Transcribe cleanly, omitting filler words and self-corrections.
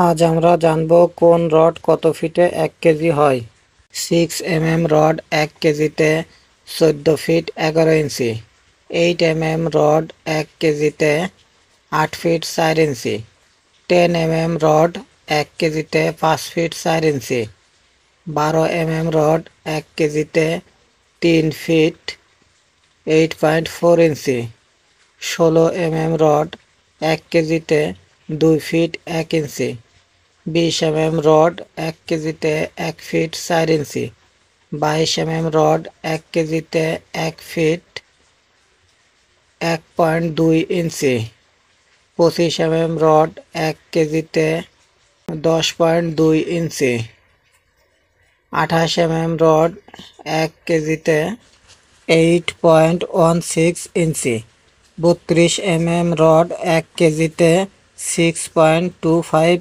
আজ আমরা জানব কোন রড কত ফিটে 1 কেজি হয়। 6 mm রড 1 কেজিতে 14 ফিট 11 ইঞ্চি। 8 mm রড 1 কেজিতে 8 ফিট 4 ইঞ্চি। 10 mm রড 1 কেজিতে 5 ফিট 4 ইঞ্চি। 12 mm রড 1 কেজিতে 3 ফিট 8.4 ইঞ্চি। 16 mm রড 1 কেজিতে 2 ফিট 1 ইঞ্চি। 20 mm রড 1 কেজিতে 1 ফিট 4 ইঞ্চি। 22 mm রড 1 কেজিতে 1 ফিট 1.2 ইঞ্চি। 25 mm রড 1 কেজিতে 10.2 ইঞ্চি। 28 mm রড 1 কেজিতে 8.16 ইঞ্চি। 32 mm রড 1 কেজিতে 6.25